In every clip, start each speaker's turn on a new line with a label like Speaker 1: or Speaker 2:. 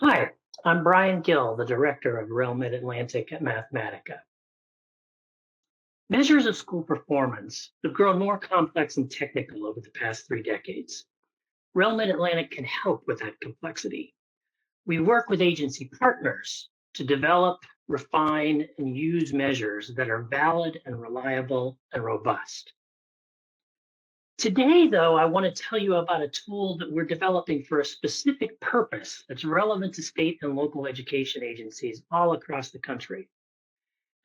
Speaker 1: Hi, I'm Brian Gill, the director of REL Mid-Atlantic at Mathematica. Measures of school performance have grown more complex and technical over the past 3 decades. REL Mid-Atlantic can help with that complexity. We work with agency partners to develop, refine, and use measures that are valid and reliable and robust. Today, though, I want to tell you about a tool that we're developing for a specific purpose that's relevant to state and local education agencies all across the country.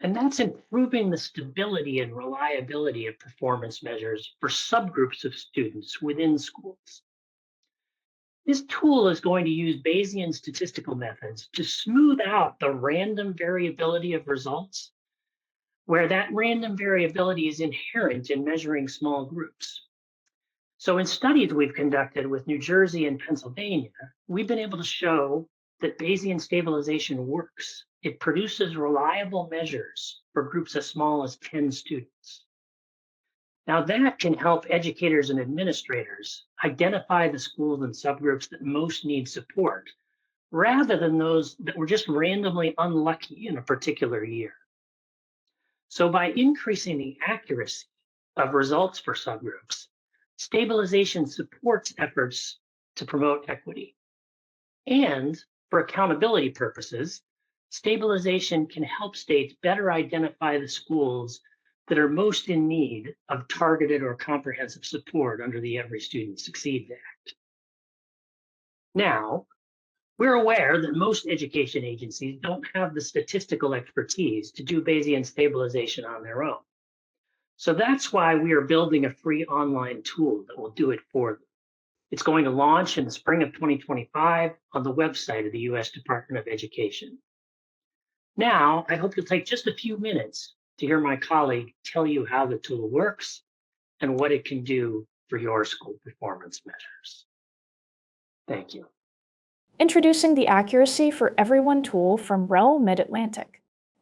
Speaker 1: And that's improving the stability and reliability of performance measures for subgroups of students within schools. This tool is going to use Bayesian statistical methods to smooth out the random variability of results, where that random variability is inherent in measuring small groups. So in studies we've conducted with New Jersey and Pennsylvania, we've been able to show that Bayesian stabilization works. It produces reliable measures for groups as small as 10 students. Now that can help educators and administrators identify the schools and subgroups that most need support, rather than those that were just randomly unlucky in a particular year. So by increasing the accuracy of results for subgroups, stabilization supports efforts to promote equity. And for accountability purposes, stabilization can help states better identify the schools that are most in need of targeted or comprehensive support under the Every Student Succeeds Act. Now, we're aware that most education agencies don't have the statistical expertise to do Bayesian stabilization on their own. So that's why we are building a free online tool that will do it for them. It's going to launch in the spring of 2025 on the website of the US Department of Education. Now, I hope you'll take just a few minutes to hear my colleague tell you how the tool works and what it can do for your school performance measures. Thank you.
Speaker 2: Introducing the Accuracy for Everyone tool from REL Mid-Atlantic.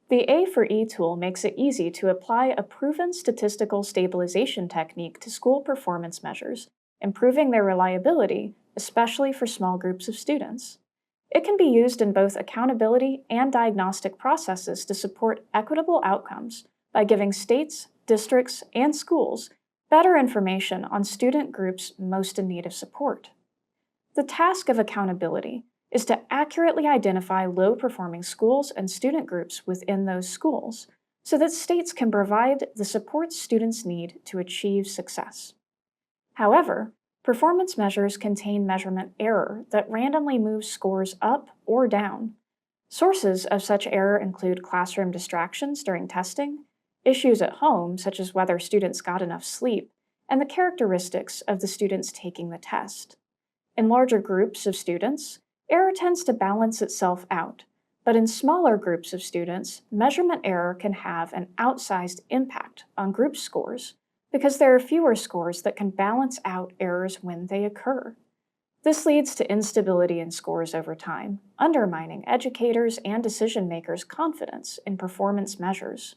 Speaker 2: The A for E tool makes it easy to apply a proven statistical stabilization technique to school performance measures, improving their reliability, especially for small groups of students. It can be used in both accountability and diagnostic processes to support equitable outcomes by giving states, districts, and schools better information on student groups most in need of support. The task of accountability is to accurately identify low-performing schools and student groups within those schools so that states can provide the support students need to achieve success. However, performance measures contain measurement error that randomly moves scores up or down. Sources of such error include classroom distractions during testing, issues at home such as whether students got enough sleep, and the characteristics of the students taking the test. In larger groups of students, error tends to balance itself out, but in smaller groups of students, measurement error can have an outsized impact on group scores because there are fewer scores that can balance out errors when they occur. This leads to instability in scores over time, undermining educators' and decision-makers' confidence in performance measures.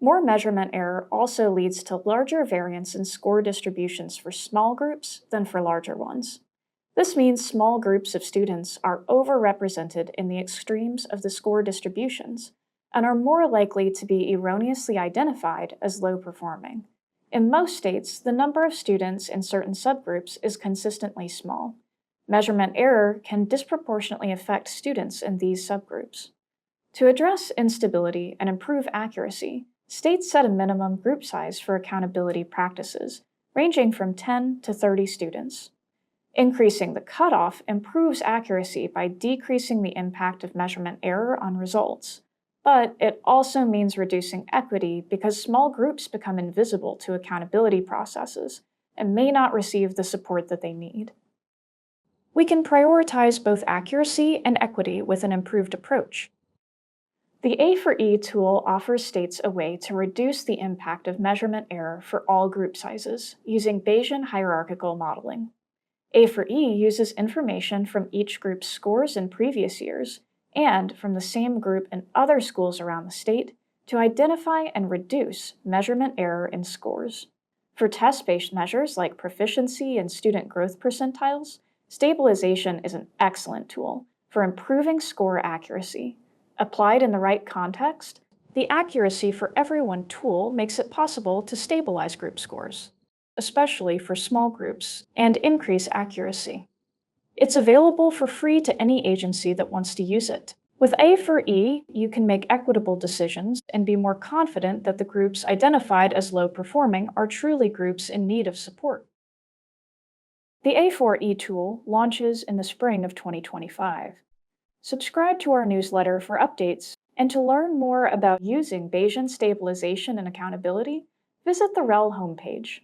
Speaker 2: More measurement error also leads to larger variance in score distributions for small groups than for larger ones. This means small groups of students are overrepresented in the extremes of the score distributions and are more likely to be erroneously identified as low-performing. In most states, the number of students in certain subgroups is consistently small. Measurement error can disproportionately affect students in these subgroups. To address instability and improve accuracy, states set a minimum group size for accountability practices, ranging from 10 to 30 students. Increasing the cutoff improves accuracy by decreasing the impact of measurement error on results, but it also means reducing equity because small groups become invisible to accountability processes and may not receive the support that they need. We can prioritize both accuracy and equity with an improved approach. The A for E tool offers states a way to reduce the impact of measurement error for all group sizes using Bayesian hierarchical modeling. A for E uses information from each group's scores in previous years and from the same group in other schools around the state to identify and reduce measurement error in scores. For test-based measures like proficiency and student growth percentiles, stabilization is an excellent tool for improving score accuracy. Applied in the right context, the Accuracy for Everyone tool makes it possible to stabilize group scores, especially for small groups, and increase accuracy. It's available for free to any agency that wants to use it. With A for E, you can make equitable decisions and be more confident that the groups identified as low performing are truly groups in need of support. The A4E tool launches in the spring of 2025. Subscribe to our newsletter for updates, and to learn more about using Bayesian stabilization and accountability, visit the REL homepage.